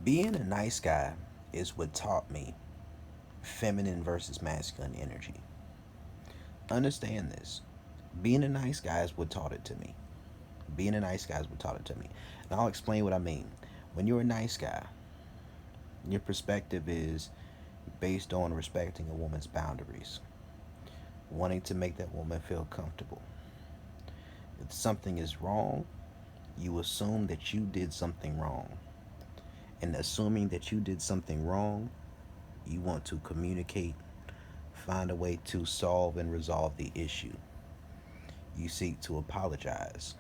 Being a nice guy is what taught me feminine versus masculine energy. Understand this. Being a nice guy is what taught it to me. Being a nice guy is what taught it to me. And I'll explain what I mean. When you're a nice guy, your perspective is based on respecting a woman's boundaries, wanting to make that woman feel comfortable. If something is wrong, you assume that you did something wrong. And assuming that you did something wrong, you want to communicate, find a way to solve and resolve the issue. You seek to apologize.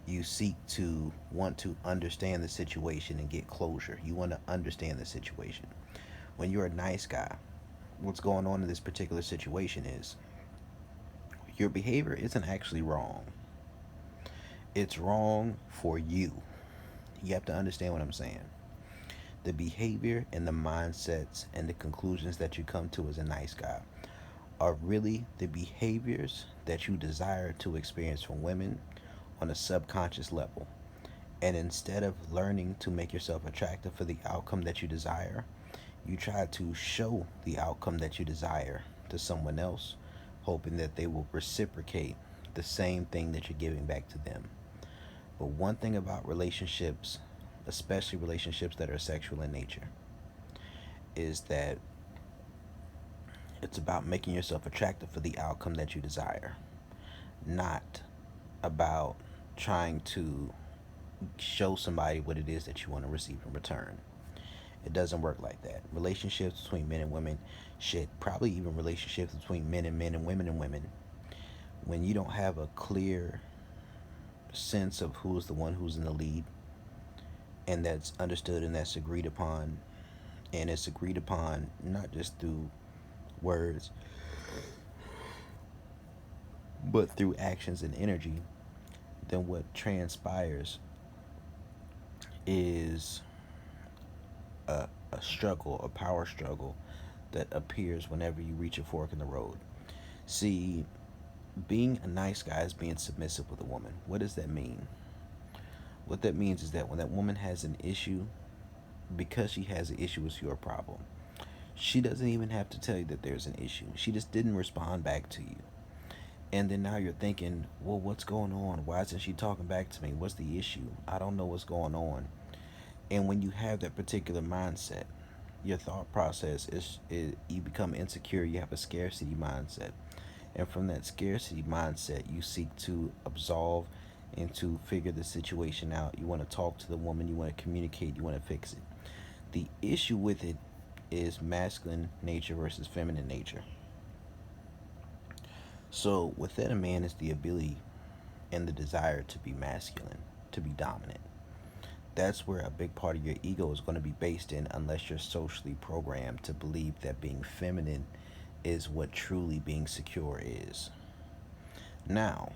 You seek to want to understand the situation and get closure. You want to understand the situation. When you're a nice guy, what's going on in this particular situation is your behavior isn't actually wrong. It's wrong for you. You have to understand what I'm saying. The behavior and the mindsets and the conclusions that you come to as a nice guy are really the behaviors that you desire to experience from women on a subconscious level. And instead of learning to make yourself attractive for the outcome that you desire, you try to show the outcome that you desire to someone else, hoping that they will reciprocate the same thing that you're giving back to them. But one thing about relationships, especially relationships that are sexual in nature, is that it's about making yourself attractive for the outcome that you desire, not about trying to show somebody what it is that you want to receive in return. It doesn't work like that. Relationships between men and women, shit, probably even relationships between men and women, when you don't have a clear sense of who's the one who's in the lead, and that's understood and that's agreed upon, and it's agreed upon not just through words, but through actions and energy, then what transpires is a struggle, a power struggle that appears whenever you reach a fork in the road. See, being a nice guy is being submissive with a woman. What does that mean? What that means is that when that woman has an issue, because she has an issue, it's your problem. She doesn't even have to tell you that there's an issue. She just didn't respond back to you. And then now you're thinking, well, what's going on? Why isn't she talking back to me? What's the issue? I don't know what's going on. And when you have that particular mindset, your thought process is you become insecure. You have a scarcity mindset. And from that scarcity mindset, you seek to absolve and to figure the situation out. You want to talk to the woman, you want to communicate, you want to fix it. The issue with it is masculine nature versus feminine nature. So within a man is the ability and the desire to be masculine, to be dominant. That's where a big part of your ego is going to be based in, unless you're socially programmed to believe that being feminine is what truly being secure is. Now,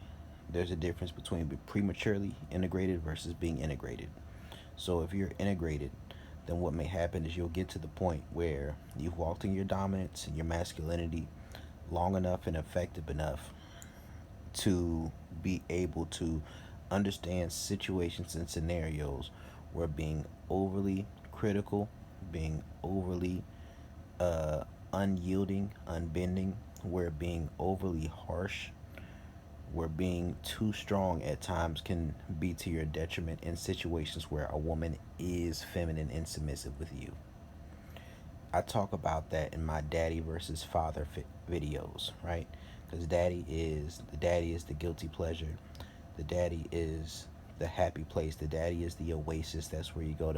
there's a difference between being prematurely integrated versus being integrated. So if you're integrated, then what may happen is you'll get to the point where you've walked in your dominance and your masculinity long enough and effective enough to be able to understand situations and scenarios where being overly critical, being overly unyielding, unbending, where being overly harsh, where being too strong at times can be to your detriment in situations where a woman is feminine and submissive with you. I talk about that in my daddy versus father videos, right? Because daddy is the guilty pleasure. The daddy is the happy place. The daddy is the oasis. That's where you go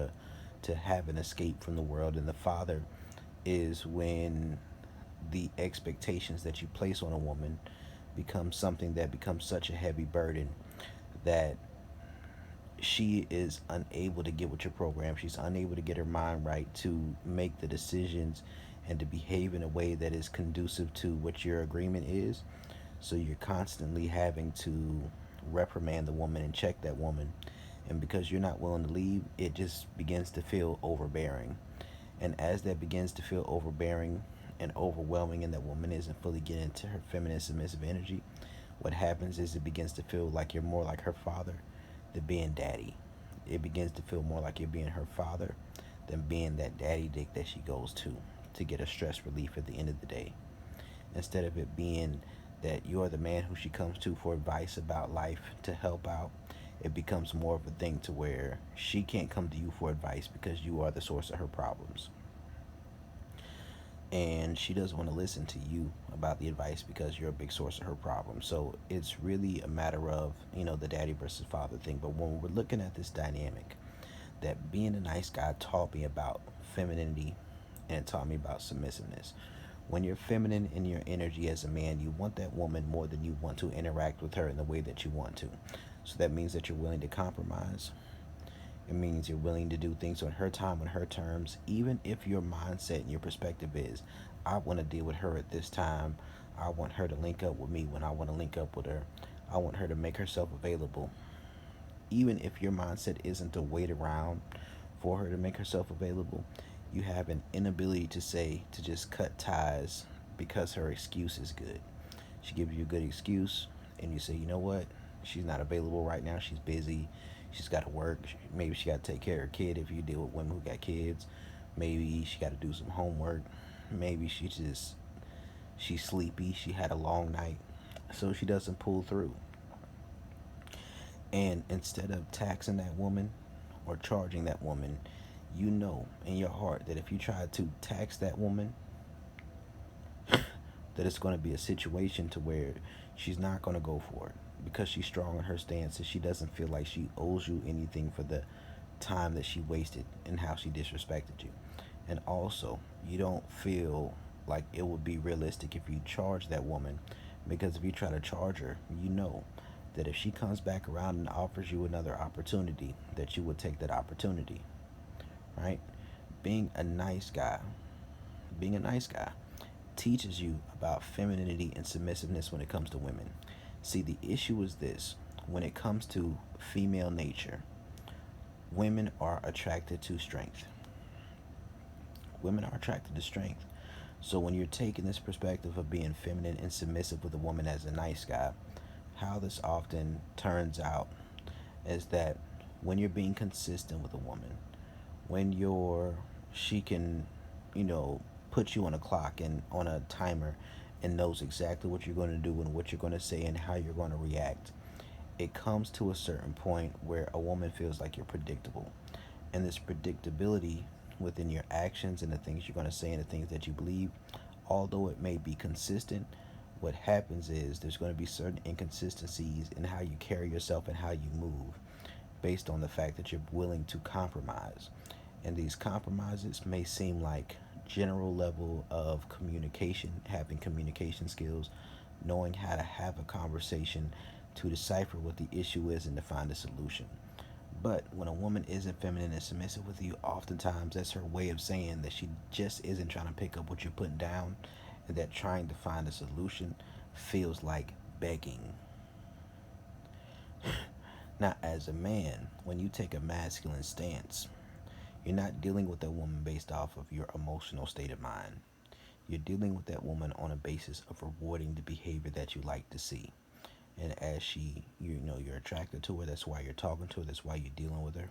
to have an escape from the world. And the father is when the expectations that you place on a woman become something that becomes such a heavy burden that she is unable to get with your program. She's unable to get her mind right to make the decisions and to behave in a way that is conducive to what your agreement is. So you're constantly having to reprimand the woman and check that woman. And because you're not willing to leave, it just begins to feel overbearing. And as that begins to feel overbearing and overwhelming, and that woman isn't fully getting into her feminine submissive energy, what happens is it begins to feel like you're more like her father than being daddy. it begins to feel more like you're being her father than being that daddy dick that she goes to get a stress relief at the end of the day. Instead of it being that you're the man who she comes to for advice about life to help out, it becomes more of a thing to where she can't come to you for advice because you are the source of her problems. And she doesn't want to listen to you about the advice because you're a big source of her problems. So it's really a matter of, the daddy versus father thing. But when we're looking at this dynamic, that being a nice guy taught me about femininity and taught me about submissiveness. When you're feminine in your energy as a man, you want that woman more than you want to interact with her in the way that you want to. So that means that you're willing to compromise. It means you're willing to do things on her time, on her terms, even if your mindset and your perspective is, I want to deal with her at this time. I want her to link up with me when I want to link up with her. I want her to make herself available. Even if your mindset isn't to wait around for her to make herself available, you have an inability to say to just cut ties because her excuse is good. She gives you a good excuse, and you say, you know what? She's not available right now. She's busy. She's got to work. Maybe she got to take care of her kid if you deal with women who got kids. Maybe she got to do some homework. Maybe she's sleepy. She had a long night, so she doesn't pull through. And instead of taxing that woman or charging that woman, you know in your heart that if you try to tax that woman, that it's going to be a situation to where she's not going to go for it because she's strong in her stance and she doesn't feel like she owes you anything for the time that she wasted and how she disrespected you. And also, you don't feel like it would be realistic if you charge that woman, because if you try to charge her, you know that if she comes back around and offers you another opportunity, that you would take that opportunity, right? Being a nice guy, being a nice guy teaches you about femininity and submissiveness when it comes to women. See, the issue is this: when it comes to female nature, women are attracted to strength. Women are attracted to strength. So when you're taking this perspective of being feminine and submissive with a woman as a nice guy, how this often turns out is that when you're being consistent with a woman, when she can, you know, put you on a clock and on a timer and knows exactly what you're going to do and what you're going to say and how you're going to react, it comes to a certain point where a woman feels like you're predictable. And this predictability within your actions and the things you're going to say and the things that you believe, although it may be consistent, what happens is there's going to be certain inconsistencies in how you carry yourself and how you move based on the fact that you're willing to compromise. And these compromises may seem like general level of communication, having communication skills, knowing how to have a conversation to decipher what the issue is and to find a solution. But when a woman isn't feminine and submissive with you, oftentimes that's her way of saying that she just isn't trying to pick up what you're putting down, and that trying to find a solution feels like begging. Now, as a man, when you take a masculine stance, you're not dealing with that woman based off of your emotional state of mind. You're dealing with that woman on a basis of rewarding the behavior that you like to see. And as you're attracted to her, that's why you're talking to her, that's why you're dealing with her.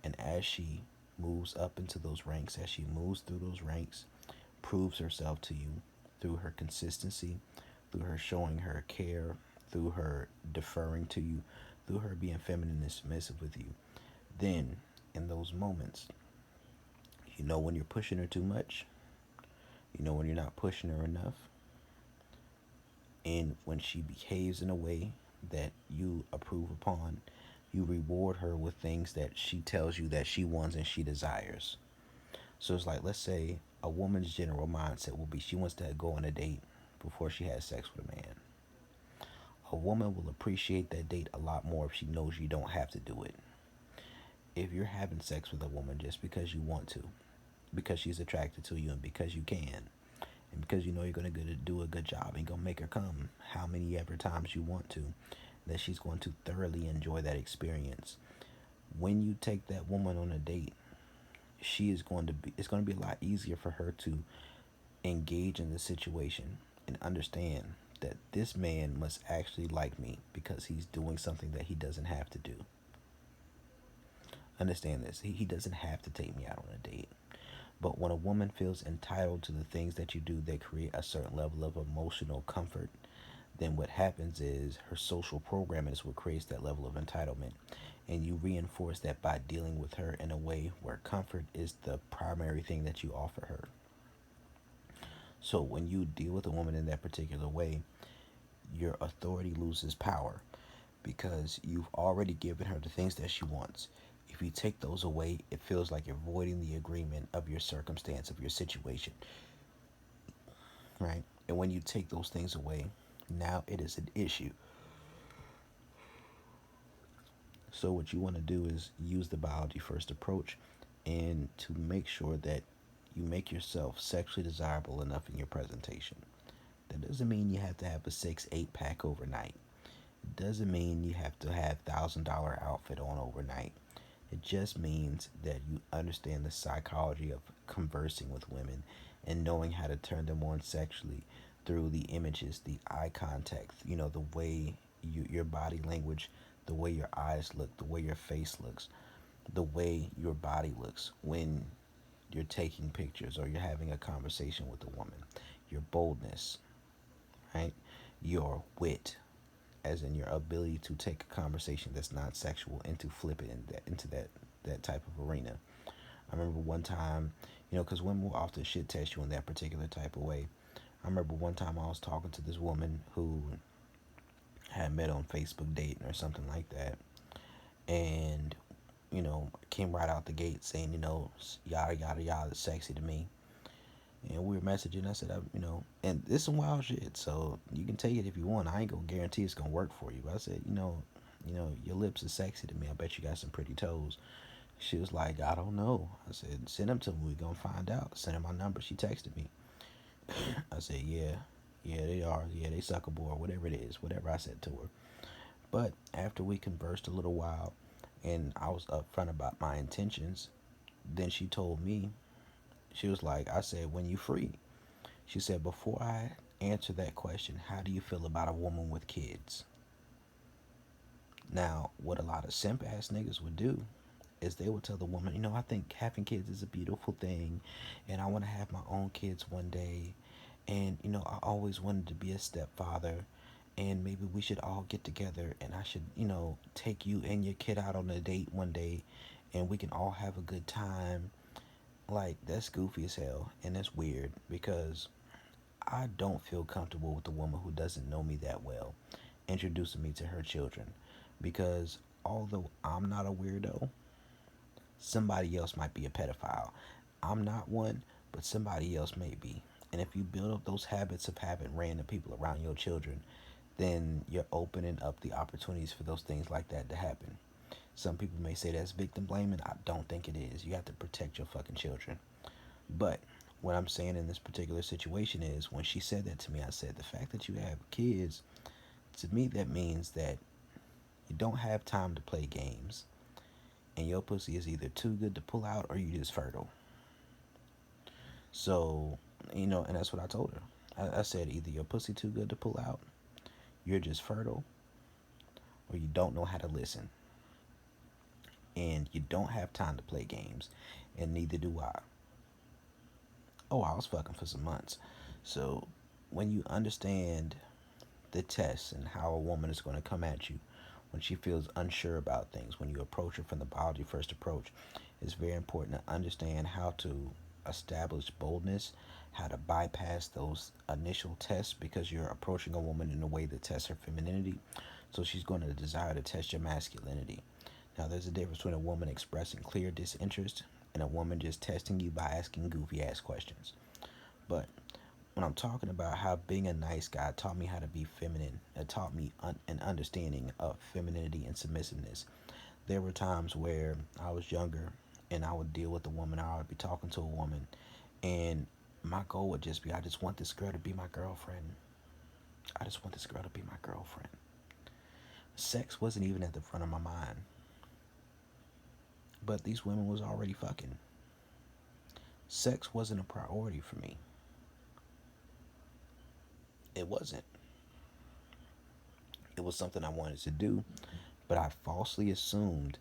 And as she moves up into those ranks, as she moves through those ranks, proves herself to you through her consistency, through her showing her care, through her deferring to you, through her being feminine and submissive with you, then in those moments, you know when you're pushing her too much, you know when you're not pushing her enough, and when she behaves in a way that you approve upon, you reward her with things that she tells you that she wants and she desires. So it's like, let's say a woman's general mindset will be she wants to go on a date before she has sex with a man. A woman will appreciate that date a lot more if she knows you don't have to do it. If you're having sex with a woman just because you want to, because she's attracted to you and because you can, and because you know you're going to do a good job and going to make her come how many ever times you want to, that she's going to thoroughly enjoy that experience. When you take that woman on a date, it's going to be a lot easier for her to engage in the situation and understand that this man must actually like me because he's doing something that he doesn't have to do. Understand this. He doesn't have to take me out on a date. But when a woman feels entitled to the things that you do that create a certain level of emotional comfort, then what happens is her social programming is what creates that level of entitlement. And you reinforce that by dealing with her in a way where comfort is the primary thing that you offer her. So when you deal with a woman in that particular way, your authority loses power because you've already given her the things that she wants. If you take those away, it feels like you're voiding the agreement of your circumstance, of your situation, right? And when you take those things away, now it is an issue. So, what you want to do is use the biology first approach and to make sure that you make yourself sexually desirable enough in your presentation. That doesn't mean you have to have a 6, 8 pack overnight. It doesn't mean you have to have $1,000 outfit on overnight. It just means that you understand the psychology of conversing with women and knowing how to turn them on sexually through the images, the eye contact, the way your body language, the way your eyes look, the way your face looks, the way your body looks when you're taking pictures or you're having a conversation with a woman, your boldness, right? Your wit, as in your ability to take a conversation that's not sexual and to flip it into that type of arena. I remember one time, because women will often shit test you in that particular type of way. I remember one time I was talking to this woman who had met on Facebook dating or something like that, and came right out the gate saying, yada yada yada, sexy to me. And we were messaging. I said, and this is some wild shit. So you can take it if you want. I ain't gonna guarantee it's gonna work for you. But I said, your lips are sexy to me. I bet you got some pretty toes. She was like, I don't know. I said, send them to me. We gonna find out. Send her my number. She texted me. I said, yeah, they are. Yeah, they suckable or whatever it is. Whatever I said to her. But after we conversed a little while, and I was upfront about my intentions, then she told me, she was like, I said, when you free. She said, before I answer that question, how do you feel about a woman with kids? Now, what a lot of simp ass niggas would do is they would tell the woman, I think having kids is a beautiful thing, and I want to have my own kids one day, and I always wanted to be a stepfather, and maybe we should all get together, and I should, take you and your kid out on a date one day, and we can all have a good time. Like, that's goofy as hell, and that's weird because I don't feel comfortable with a woman who doesn't know me that well introducing me to her children because although I'm not a weirdo, somebody else might be a pedophile. I'm not one, but somebody else may be. And if you build up those habits of having random people around your children, then you're opening up the opportunities for those things like that to happen. Some people may say that's victim blaming. I don't think it is. You have to protect your fucking children. But what I'm saying in this particular situation is when she said that to me, I said, the fact that you have kids, to me, that means that you don't have time to play games. And your pussy is either too good to pull out or you just fertile. So, and that's what I told her. I said, either your pussy too good to pull out, you're just fertile, or you don't know how to listen. And you don't have time to play games. And neither do I. Oh, I was fucking for some months. So, when you understand the test and how a woman is going to come at you when she feels unsure about things, when you approach her from the biology first approach, it's very important to understand how to establish boldness, how to bypass those initial tests because you're approaching a woman in a way that tests her femininity. So she's going to desire to test your masculinity. Now, there's a difference between a woman expressing clear disinterest and a woman just testing you by asking goofy ass questions. But when I'm talking about how being a nice guy taught me how to be feminine, it taught me an understanding of femininity and submissiveness. There were times where I was younger and I would deal with a woman, or I would be talking to a woman, and my goal would just be, I just want this girl to be my girlfriend. I just want this girl to be my girlfriend. Sex wasn't even at the front of my mind, but these women was already fucking. Sex wasn't a priority for me. It wasn't. It was something I wanted to do, but I falsely assumed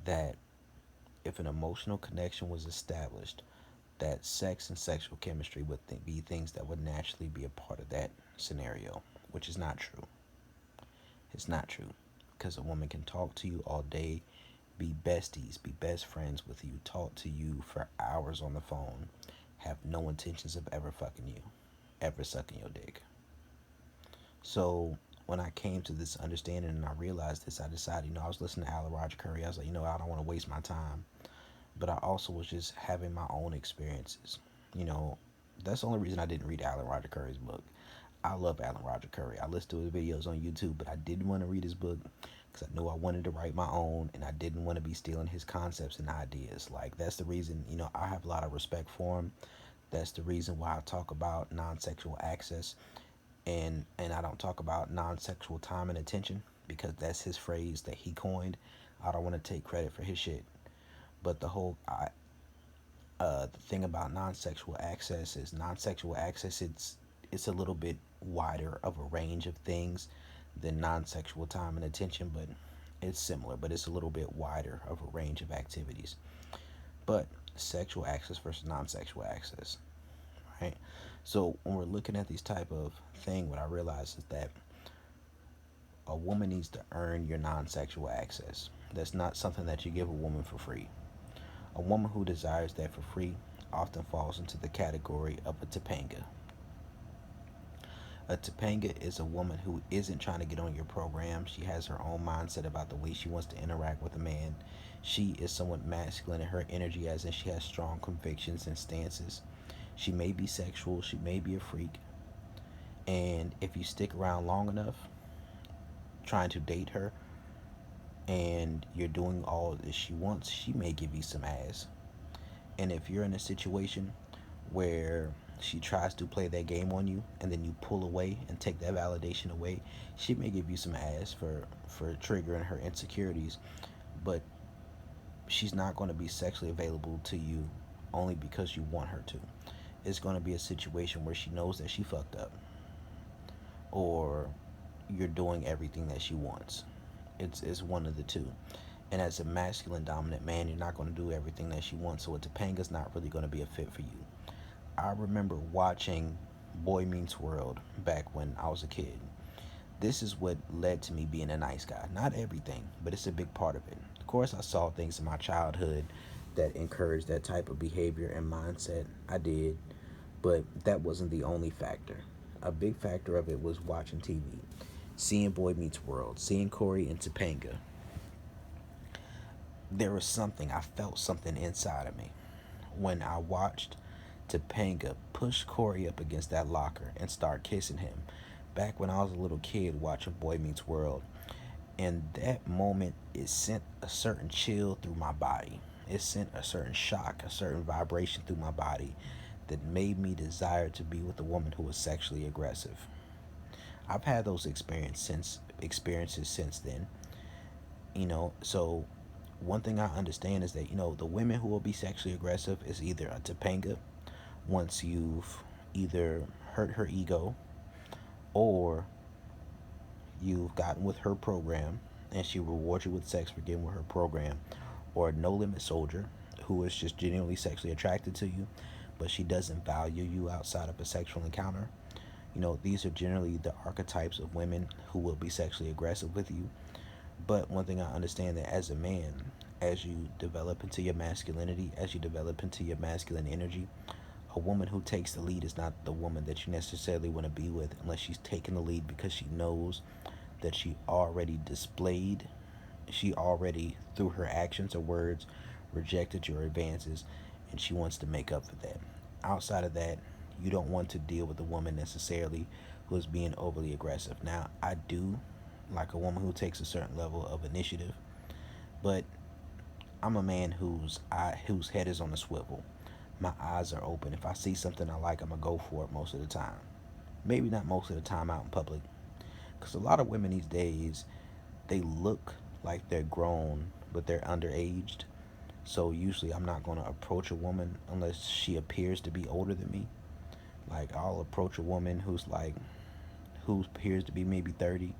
that if an emotional connection was established, that sex and sexual chemistry would be things that would naturally be a part of that scenario, which is not true. It's not true. Because a woman can talk to you all day, be besties, be best friends with you, talk to you for hours on the phone, have no intentions of ever fucking you, ever sucking your dick. So when I came to this understanding and I realized this, I decided, I was listening to Alan Roger Curry. I was like, I don't want to waste my time. But I also was just having my own experiences. You know, that's the only reason I didn't read Alan Roger Curry's book. I love Alan Roger Curry. I listened to his videos on YouTube, but I didn't want to read his book because I knew I wanted to write my own and I didn't want to be stealing his concepts and ideas. Like, that's the reason, I have a lot of respect for him. That's the reason why I talk about non-sexual access and I don't talk about non-sexual time and attention because that's his phrase that he coined. I don't want to take credit for his shit. But the thing about non-sexual access is non-sexual access. It's a little bit wider of a range of things than non-sexual time and attention, but it's similar. But it's a little bit wider of a range of activities. But sexual access versus non-sexual access, right? So when we're looking at these type of thing, what I realize is that a woman needs to earn your non-sexual access. That's not something that you give a woman for free. A woman who desires that for free often falls into the category of a Topanga. A Topanga is a woman who isn't trying to get on your program. She has her own mindset about the way she wants to interact with a man. She is somewhat masculine in her energy, as in she has strong convictions and stances. She may be sexual, she may be a freak, and if you stick around long enough trying to date her and you're doing all that she wants, she may give you some ass. And if you're in a situation where she tries to play that game on you and then you pull away and take that validation away, she may give you some ass for triggering her insecurities, but she's not going to be sexually available to you only because you want her to. It's going to be a situation where she knows that she fucked up or you're doing everything that she wants. It's one of the two. And as a masculine dominant man, you're not going to do everything that she wants, so a Topanga's not really going to be a fit for you. I remember watching Boy Meets World back when I was a kid. This is what led to me being a nice guy. Not everything, but it's a big part of it. Of course, I saw things in my childhood that encouraged that type of behavior and mindset. I did, but that wasn't the only factor. A big factor of it was watching TV, seeing Boy Meets World, seeing Corey and Topanga. There was something, I felt something inside of me when I watched Topanga push Corey up against that locker and start kissing him. Back when I was a little kid watching Boy Meets World, and that moment, it sent a certain chill through my body. It sent a certain shock, a certain vibration through my body that made me desire to be with a woman who was sexually aggressive. I've had those experiences since then. So one thing I understand is that the women who will be sexually aggressive is either a Topanga once you've either hurt her ego or you've gotten with her program and she rewards you with sex for getting with her program, or a no limit soldier who is just genuinely sexually attracted to you, but she doesn't value you outside of a sexual encounter. These are generally the archetypes of women who will be sexually aggressive with you. But one thing I understand that as a man, as you develop into your masculinity, as you develop into your masculine energy, a woman who takes the lead is not the woman that you necessarily want to be with unless she's taking the lead because she knows that she already, through her actions or words, rejected your advances and she wants to make up for that. Outside of that, you don't want to deal with a woman necessarily who is being overly aggressive. Now, I do like a woman who takes a certain level of initiative, but I'm a man whose head is on a swivel. My eyes are open. If I see something I like, I'm gonna go for it most of the time. Maybe not most of the time out in public, because a lot of women these days, they look like they're grown, but they're underaged. So usually I'm not gonna approach a woman unless she appears to be older than me. Like, I'll approach a woman who appears to be maybe 30.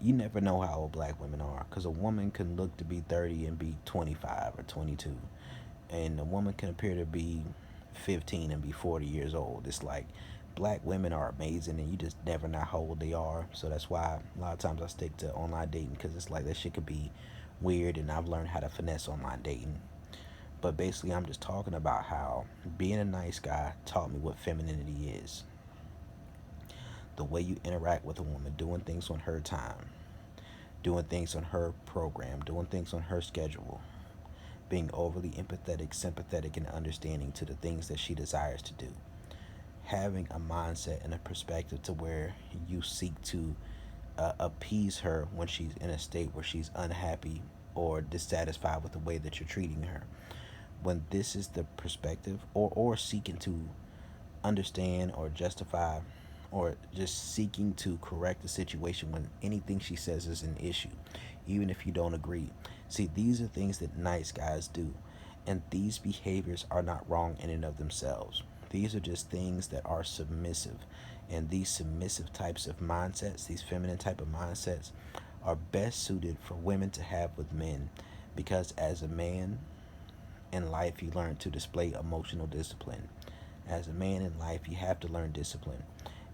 You never know how old black women are, because a woman can look to be 30 and be 25 or 22, and a woman can appear to be 15 and be 40 years old. It's like black women are amazing, and you just never know how old they are. So that's why a lot of times I stick to online dating, because it's like that shit could be weird, and I've learned how to finesse online dating. But basically, I'm just talking about how being a nice guy taught me what femininity is. The way you interact with a woman, doing things on her time, doing things on her program, doing things on her schedule, being overly empathetic, sympathetic, and understanding to the things that she desires to do. Having a mindset and a perspective to where you seek to appease her when she's in a state where she's unhappy or dissatisfied with the way that you're treating her. When this is the perspective, or seeking to understand or justify, or just seeking to correct the situation when anything she says is an issue, even if you don't agree. See, these are things that nice guys do, and these behaviors are not wrong in and of themselves. These are just things that are submissive, and these submissive types of mindsets, these feminine type of mindsets, are best suited for women to have with men, because as a man in life, you learn to display emotional discipline. As a man in life, you have to learn discipline.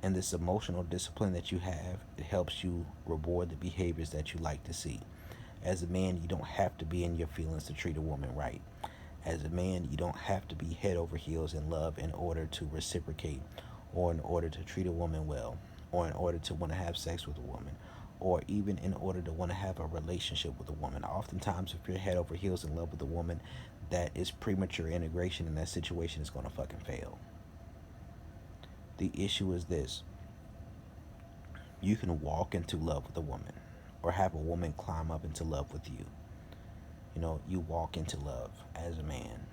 And this emotional discipline that you have, it helps you reward the behaviors that you like to see. As a man, you don't have to be in your feelings to treat a woman right. As a man, you don't have to be head over heels in love in order to reciprocate, or in order to treat a woman well, or in order to want to have sex with a woman, or even in order to want to have a relationship with a woman. Oftentimes, if you're head over heels in love with a woman, that is premature integration, and that situation is going to fucking fail. The issue is this: you can walk into love with a woman, or have a woman climb up into love with you. You walk into love as a man.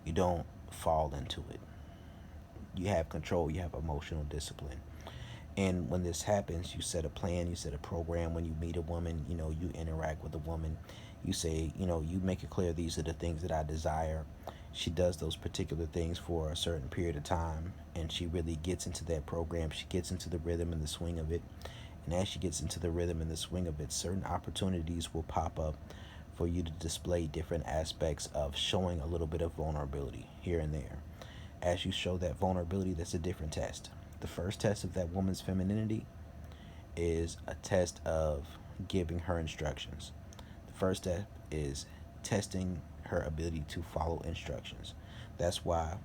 You don't fall into it. You have control, you have emotional discipline. And when this happens, you set a plan, you set a program. When you meet a woman, you interact with a woman. You say, you make it clear these are the things that I desire. She does those particular things for a certain period of time, and she really gets into that program. She gets into the rhythm and the swing of it. And as she gets into the rhythm and the swing of it, certain opportunities will pop up for you to display different aspects of showing a little bit of vulnerability here and there. As you show that vulnerability, that's a different test. The first test of that woman's femininity is a test of giving her instructions. The first step is testing her ability to follow instructions. That's why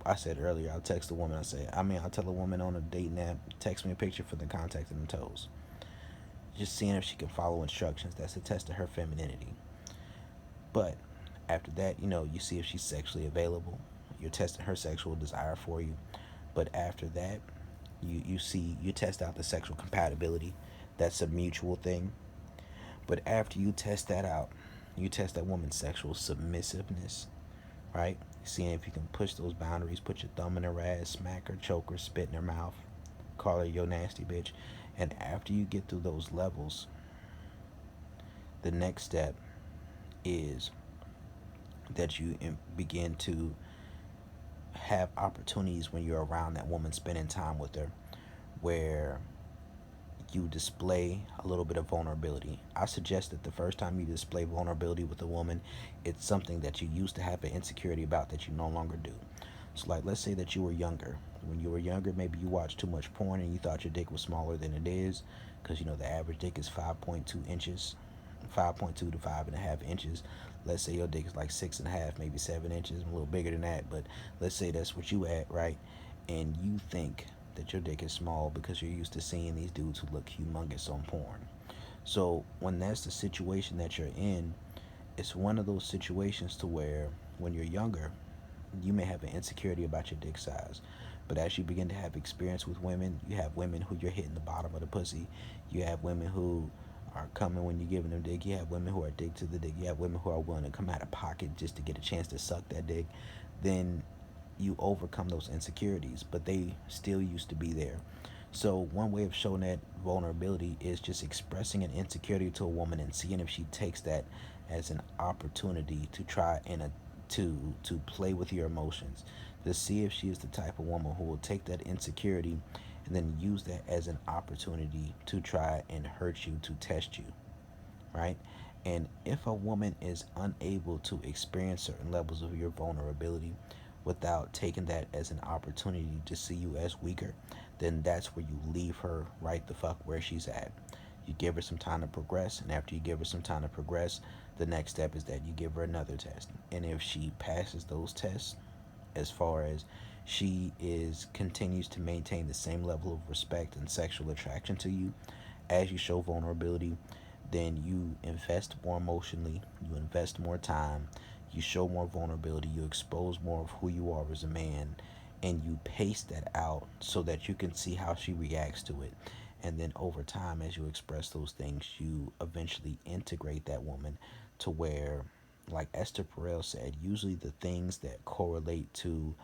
I said earlier, I'll text a woman. I'll tell a woman on a dating app, text me a picture for the contact and them toes. Just seeing if she can follow instructions. That's a test of her femininity. But after that, you see if she's sexually available. You're testing her sexual desire for you. But after that, you test out the sexual compatibility. That's a mutual thing. But after you test that out, you test that woman's sexual submissiveness, right? Seeing if you can push those boundaries, put your thumb in her ass, smack her, choke her, spit in her mouth, call her your nasty bitch. And after you get through those levels, the next step is that you begin to have opportunities when you're around that woman, spending time with her, where you display a little bit of vulnerability. I suggest that the first time you display vulnerability with a woman, it's something that you used to have an insecurity about that you no longer do. So, like, let's say that you were younger. When you were younger, maybe you watched too much porn and you thought your dick was smaller than it is, because the average dick is 5.2 inches, 5.2 to 5.5 inches. Let's say your dick is like 6.5, maybe 7 inches, a little bigger than that. But let's say that's what you at, right? And you think that your dick is small because you're used to seeing these dudes who look humongous on porn. So when that's the situation that you're in, it's one of those situations to where when you're younger, you may have an insecurity about your dick size. But as you begin to have experience with women, you have women who you're hitting the bottom of the pussy. You have women who are coming when you're giving them dick. You have women who are dick to the dick. You have women who are willing to come out of pocket just to get a chance to suck that dick. Then you overcome those insecurities, but they still used to be there. So one way of showing that vulnerability is just expressing an insecurity to a woman and seeing if she takes that as an opportunity to try and to play with your emotions, to see if she is the type of woman who will take that insecurity and then use that as an opportunity to try and hurt you, to test you, right? And if a woman is unable to experience certain levels of your vulnerability without taking that as an opportunity to see you as weaker, then that's where you leave her right the fuck where she's at. You give her some time to progress, and after you give her some time to progress, the next step is that you give her another test. And if she passes those tests, as far as she is continues to maintain the same level of respect and sexual attraction to you as you show vulnerability, then you invest more emotionally, you invest more time, you show more vulnerability, you expose more of who you are as a man, and you pace that out so that you can see how she reacts to it. And then over time, as you express those things, you eventually integrate that woman to where, like Esther Perel said, usually the things that correlate to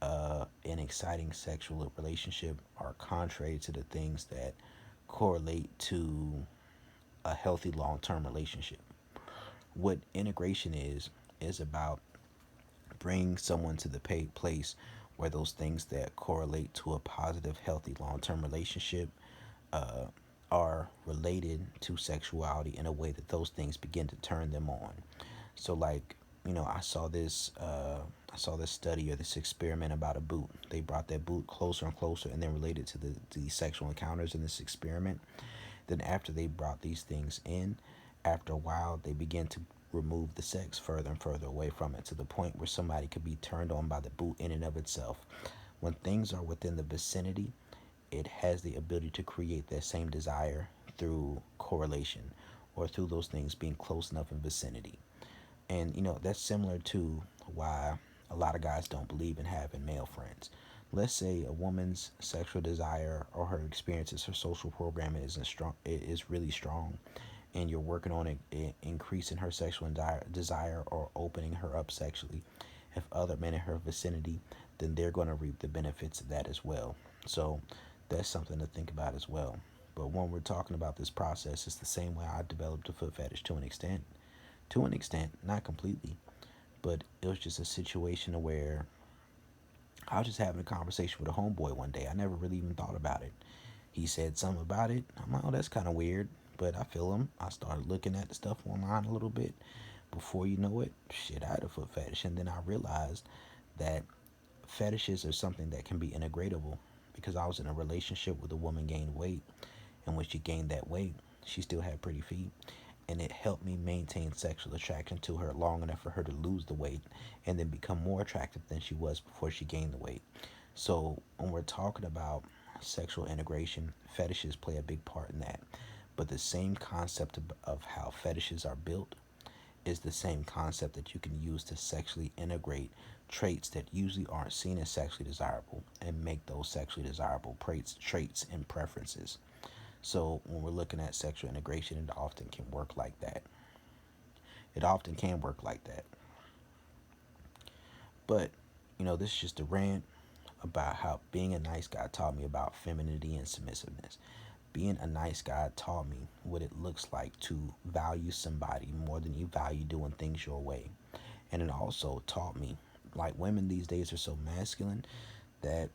an exciting sexual relationship are contrary to the things that correlate to a healthy long-term relationship. What integration is about bringing someone to the place where those things that correlate to a positive, healthy long-term relationship uh, are related to sexuality in a way that those things begin to turn them on. So, like, I saw this study or this experiment about a boot. They brought that boot closer and closer, and then related to the sexual encounters in this experiment. Then after they brought these things in, after a while they began to remove the sex further and further away from it to the point where somebody could be turned on by the boot in and of itself. When things are within the vicinity, it has the ability to create that same desire through correlation or through those things being close enough in vicinity. And that's similar to why a lot of guys don't believe in having male friends. Let's say a woman's sexual desire or her experiences, her social programming isn't strong, it is really strong, and you're working on increasing her sexual desire or opening her up sexually. If other men in her vicinity, then they're going to reap the benefits of that as well. So that's something to think about as well. But when we're talking about this process, it's the same way I developed a foot fetish to an extent. To an extent, not completely, but it was just a situation where I was just having a conversation with a homeboy one day. I never really even thought about it. He said something about it. I'm like, oh, that's kind of weird, but I feel him. I started looking at the stuff online a little bit. Before you know it, shit, I had a foot fetish, and then I realized that fetishes are something that can be integratable because I was in a relationship with a woman gained weight, and when she gained that weight, she still had pretty feet, and it helped me maintain sexual attraction to her long enough for her to lose the weight and then become more attractive than she was before she gained the weight. So when we're talking about sexual integration, fetishes play a big part in that. But the same concept of how fetishes are built is the same concept that you can use to sexually integrate traits that usually aren't seen as sexually desirable and make those sexually desirable traits and preferences. So when we're looking at sexual integration, it often can work like that. It often can work like that. But, this is just a rant about how being a nice guy taught me about femininity and submissiveness. Being a nice guy taught me what it looks like to value somebody more than you value doing things your way. And it also taught me, like, women these days are so masculine that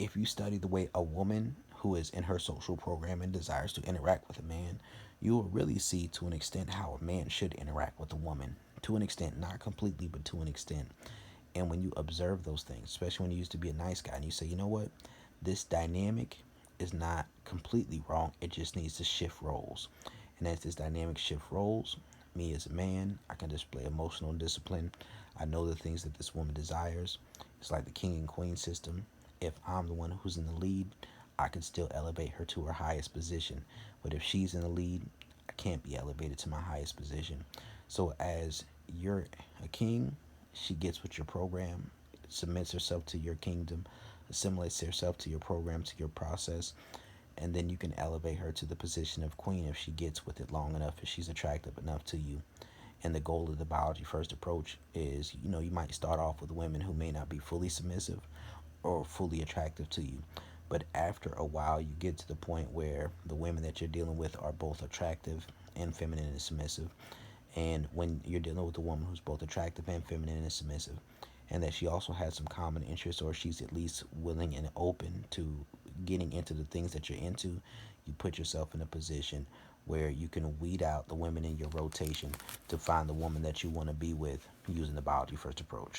if you study the way a woman who is in her social program and desires to interact with a man, you will really see to an extent how a man should interact with a woman. To an extent, not completely, but to an extent. And when you observe those things, especially when you used to be a nice guy and you say, you know what, this dynamic is not completely wrong, it just needs to shift roles. And as this dynamic shift roles, me as a man, I can display emotional discipline. I know the things that this woman desires. It's like the king and queen system. If I'm the one who's in the lead, I can still elevate her to her highest position. But if she's in the lead, I can't be elevated to my highest position. So as you're a king, she gets with your program, submits herself to your kingdom, assimilates herself to your program, to your process, and then you can elevate her to the position of queen if she gets with it long enough, if she's attractive enough to you. And the goal of the biology first approach is, you might start off with women who may not be fully submissive or fully attractive to you. But after a while, you get to the point where the women that you're dealing with are both attractive and feminine and submissive. And when you're dealing with a woman who's both attractive and feminine and submissive, and that she also has some common interests, or she's at least willing and open to getting into the things that you're into, you put yourself in a position where you can weed out the women in your rotation to find the woman that you want to be with using the biology first approach.